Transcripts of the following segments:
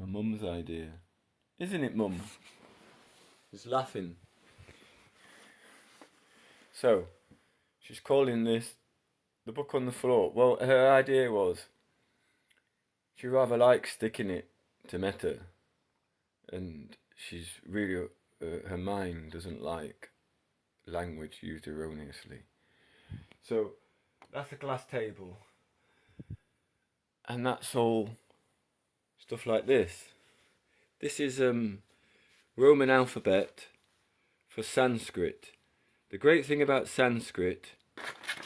mum's idea. Isn't it, Mum? He's laughing. So, she's calling this the book on the floor. Well, her idea was she rather likes sticking it to Meta, and she's really, her mind doesn't like language used erroneously. So, that's a glass table. And that's all stuff like this. This is Roman alphabet for Sanskrit. The great thing about Sanskrit,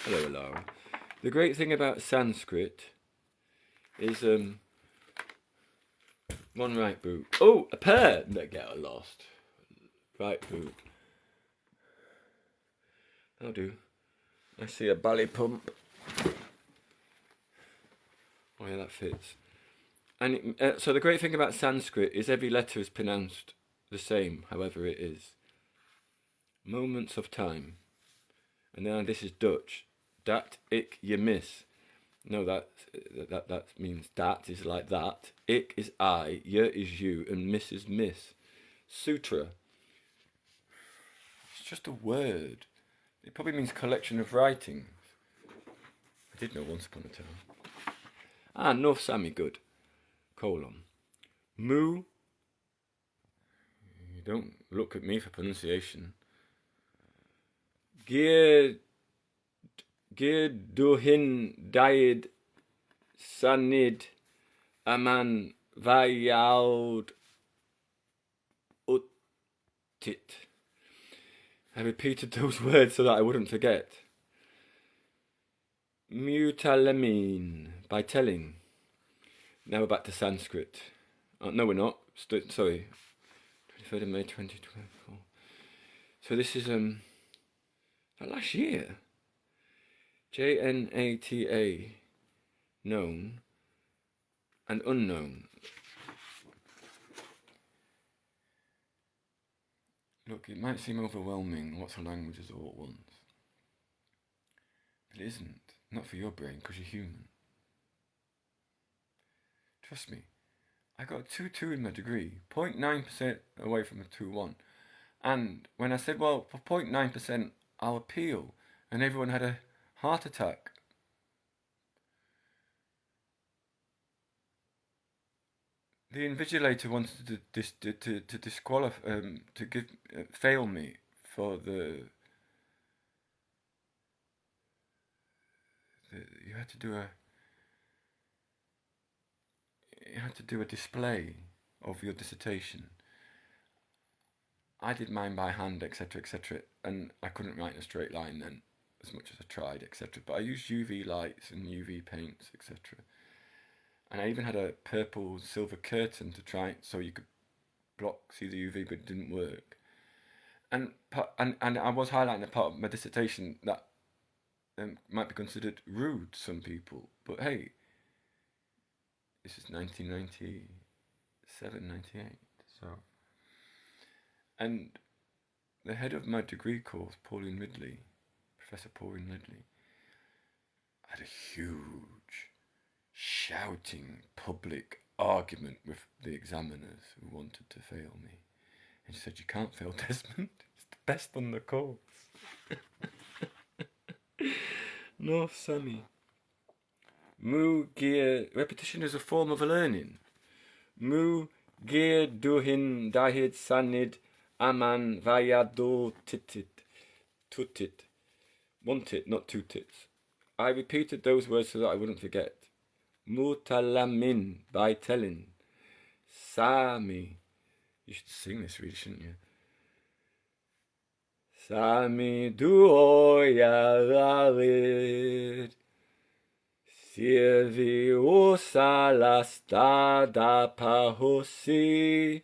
hello Alara. The great thing about Sanskrit is one right boot. Oh, a pair that get lost. Right boot. That'll do. I see a belly pump. Oh yeah, that fits. And so the great thing about Sanskrit is every letter is pronounced the same, however it is. Moments of time. And now this is Dutch. Dat, ik, je miss. No, that means dat is like that. Ik is I, je is you, and miss is miss. Sutra. It's just a word. It probably means collection of writings. I did know once upon a time. North Sami, good. Colon. Mu. You don't look at me for pronunciation. Gear duhin died sanid aman vayaud uttit. I repeated those words so that I wouldn't forget. Mutalamine, by telling. Now we're back to Sanskrit. No, we're not. Sorry. 23rd of May 2024. So this is last year. JNATA, known and unknown. Look, it might seem overwhelming, lots of languages all at once. But it isn't. Not for your brain, because you're human. Trust me. I got a 2-2 in my degree, 0.9% away from a 2-1. And when I said, well, for 0.9%, I'll appeal, and everyone had a heart attack. The invigilator wanted to disqualify, to fail me for you had to do a display of your dissertation. I did mine by hand, etc., etc., and I couldn't write in a straight line then, as much as I tried, etc. But I used UV lights and UV paints, etc. And I even had a purple silver curtain to try so you could see the UV, but it didn't work. And I was highlighting a part of my dissertation that might be considered rude to some people, but hey, this is 1997, 98, so. And the head of my degree course, Pauline Ridley, Professor Pauline Ridley, had a huge shouting public argument with the examiners who wanted to fail me. And she said, you can't fail Desmond, it's the best on the course. North Sami. Mu gear, repetition is a form of learning. Mu gear duhin dahid sanid aman vayado titit. Tutit. One tit, not two tits. I repeated those words so that I wouldn't forget. Mutalamin, by telling. Sami. You should sing this really, shouldn't you? Sami duoyarid. Sirvi usalastada pahosi.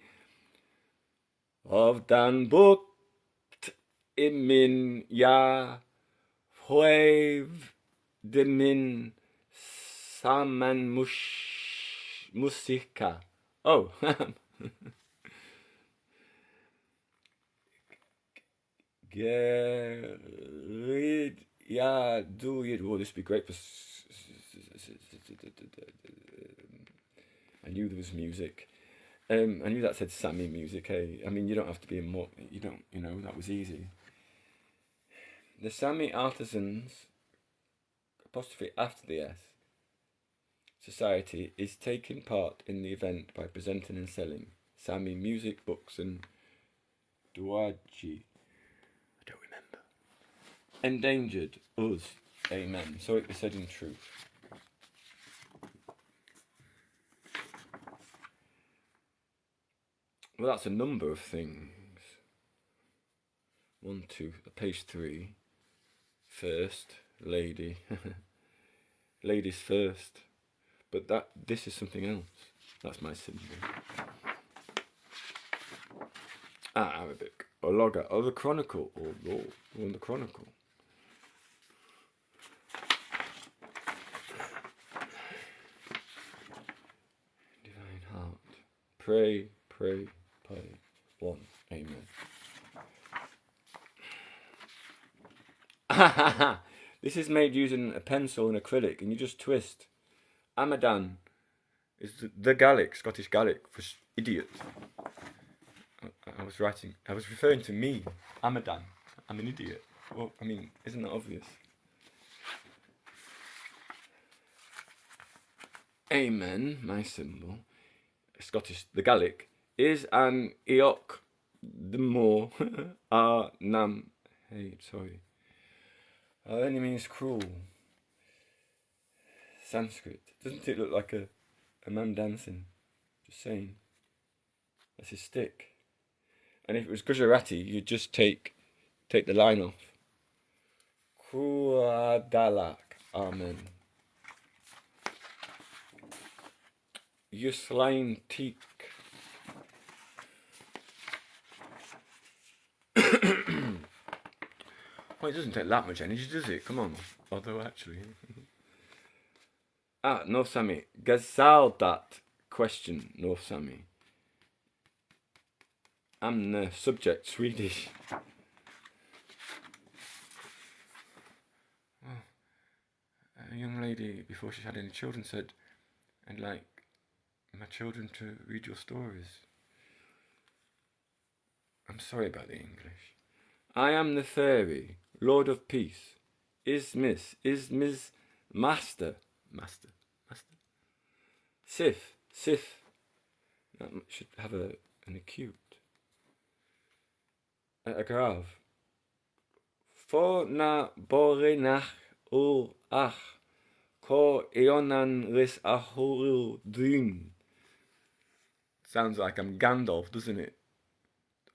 Of dan bukt imin ya. Huev demin saman musika. Oh. Gerid ya do it. Oh, this would be great for. I knew there was music. I knew that said Sami music. Hey, I mean, you don't have to be you don't, that was easy. The Sami Artisans, apostrophe after the S, Society is taking part in the event by presenting and selling Sami music, books, and Duaji. I don't remember. Endangered us. Amen. So it be said in truth. Well, that's a number of things. 1, 2, page 3. First, lady. Ladies first. But this is something else. That's my symbol. Arabic. Or logger. Or the chronicle. Or law. Or the chronicle. Divine heart. Pray, pray, pray. 1. Amen. This is made using a pencil and acrylic, and you just twist. Amadan is the Gaelic, Scottish Gaelic for idiot. I was referring to me, Amadan. I'm an idiot. Well, I mean, isn't that obvious? Amen, my symbol, Scottish, the Gaelic, is an Eok, the more, nam, hey, sorry. Only means cruel. Sanskrit. Doesn't it look like a man dancing? Just saying. That's his stick. And if it was Gujarati, you'd just take the line off. Kuadalak. Amen. Yuslain Teak. Well, it doesn't take that much energy, does it? Come on. Although, actually. North Sami. Gazaldat. Question, North Sami. I'm the subject, Swedish. Well, a young lady, before she had any children, said, I'd like my children to read your stories. I'm sorry about the English. I am the fairy, Lord of Peace. Is Miss Master. Sif. That should have an acute. A grave. For na borenach ur ach. Ko eonan ris ahuril drin. Sounds like I'm Gandalf, doesn't it?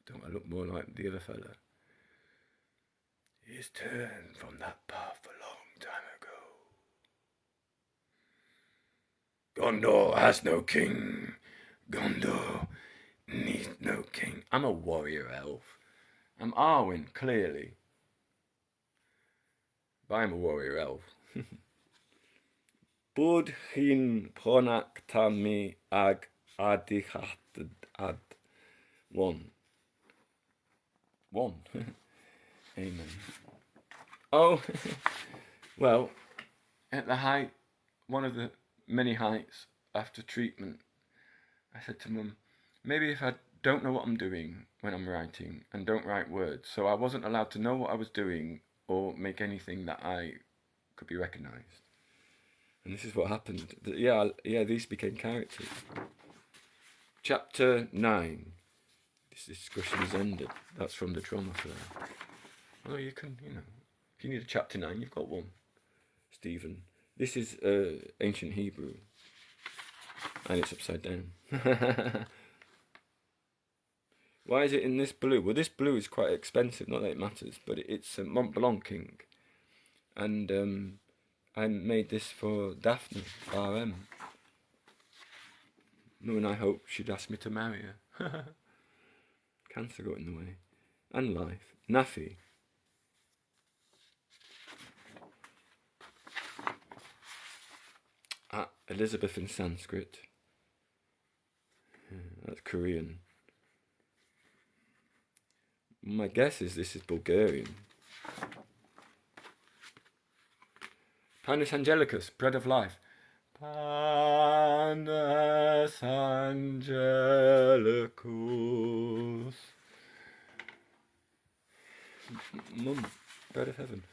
Don't I look more like the other fella? He's turned from that path a long time ago. Gondor has no king. Gondor needs no king. I'm a warrior elf. I'm Arwen, clearly. But I'm a warrior elf. Bud hin pronak tami ag adichat ad. 1. Amen. Oh, well, at the height, one of the many heights after treatment, I said to Mum, maybe if I don't know what I'm doing when I'm writing and don't write words, so I wasn't allowed to know what I was doing or make anything that I could be recognised. And this is what happened. Yeah, these became characters. Chapter 9. This discussion is ended. That's from the trauma fair. Although you can, if you need a chapter 9, you've got one. Stephen. This is ancient Hebrew. And it's upside down. Why is it in this blue? Well, this blue is quite expensive, not that it matters, but it's a Mont Blanc ink. And I made this for Daphne, RM. No, and I hope she'd ask me to marry her. Cancer got in the way. And life. Nafi. Elizabeth in Sanskrit. That's Korean. My guess is this is Bulgarian. Panis Angelicus, bread of life. Panis Angelicus. Mum, bread of heaven.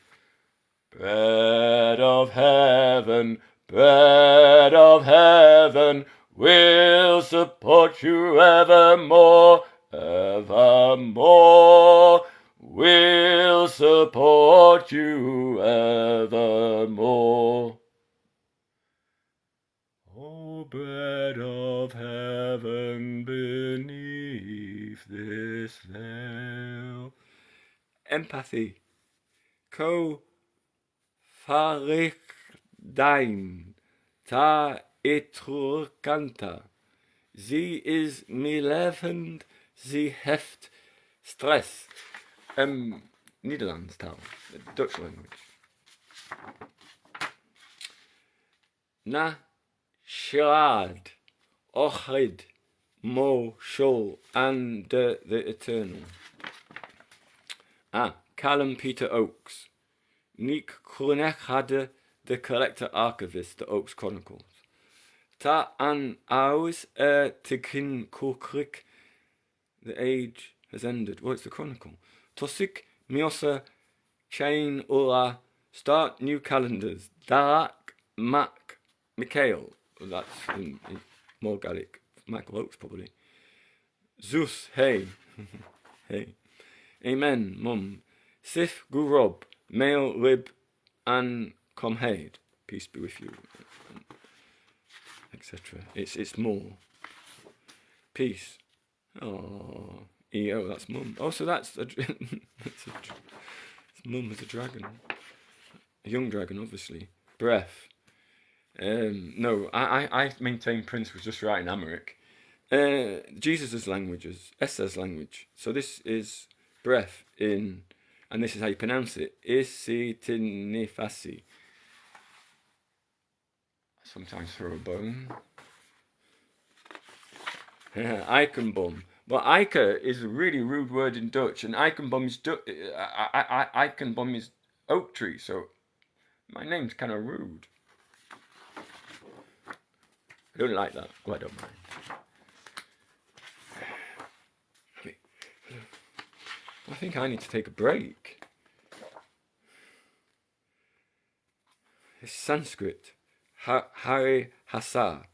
Bread of heaven, bread of heaven, we'll support you evermore, evermore. We'll support you evermore. Oh, bread of heaven beneath this veil. Empathy. Farik dein, ta etrurkanta. Sie is me levend, sie heft stress. Netherlands taal, Dutch language. Na Shirad, Ochid, Mo, Shol, and the Eternal. Callum Peter Oakes. Nick Krunech hadde the collector archivist, the Oakes Chronicles. Ta an aus tikin kokrik, the age has ended. Well, it's the Chronicle. Tosik miosa chain ora start new calendars. Darak Mac Mikhail. That's more Gaelic. Michael Oakes probably. Zeus, hey. Hey. Amen, mum. Sif Gurob, male lib and comhaid. Peace be with you. Etc. It's more. Peace. Oh, EO, that's mum. Oh, so that's mum is a dragon. A young dragon, obviously. Breath. No, I maintain Prince was just writing Amharic. Jesus' language is Essa's language. So this is breath in, and this is how you pronounce it. Isitinifasi. Sometimes throw a bone. Eichenbaum. Well, Eiche is a really rude word in Dutch, and Eichenbaum is Eichenbaum is oak tree. So my name's kind of rude. I don't like that. Well, I don't mind. Okay. I think I need to take a break. It's Sanskrit. Hari Hasa.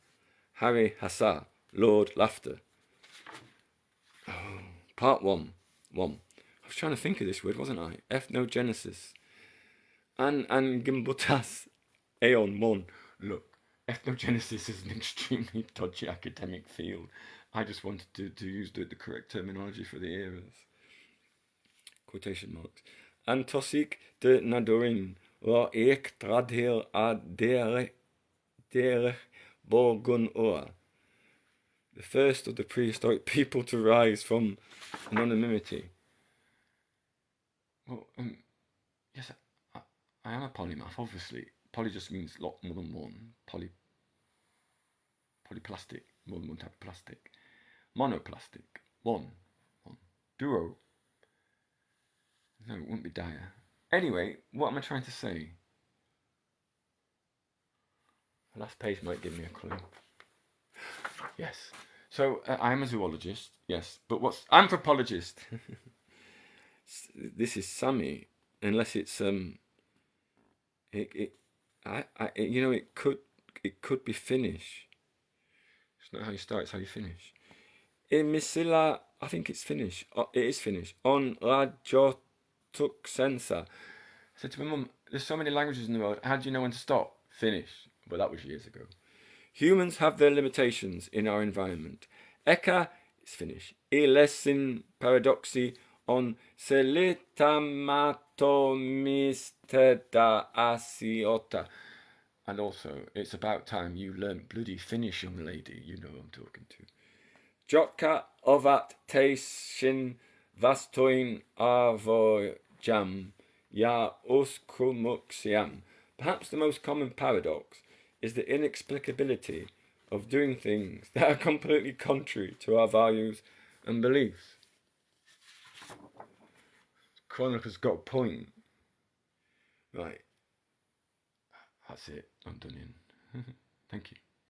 Hari Hasa. Lord Laughter. Oh, part 1. I was trying to think of this word, wasn't I? Ethnogenesis. And Gimbutas. Aeon 1. Look. Ethnogenesis is an extremely dodgy academic field. I just wanted to use the correct terminology for the eras. Quotation marks. Antosik de Nadorin, waar ik tradheel a derech borgun oa. The first of the prehistoric people to rise from anonymity. Well, yes, I am a polymath, obviously. Poly just means lot more than one. Polyplastic, more than one type of plastic. Monoplastic, one. Duo. No, it wouldn't be dire. Anyway, what am I trying to say? The last page might give me a clue. Yes. So I am a zoologist, yes, but what's anthropologist? This is Sami, unless it's it could be Finnish. It's not how you start; it's how you finish. In Misila, I think it's Finnish. It is Finnish. On Rajotuksensa. I said to my mum, "There's so many languages in the world. How do you know when to stop?" Finnish. But that was years ago. Humans have their limitations in our environment. Eka is Finnish. Ilesin paradoxi on selitamatomisteda asiota. And also, it's about time you learnt bloody Finnish, young lady. You know who I'm talking to. Jotka ovat teishin vastoin arvojam ja uskumuksiam. Perhaps the most common paradox is the inexplicability of doing things that are completely contrary to our values and beliefs. Chronicle's got a point. Right. That's it. I'm done in. Thank you.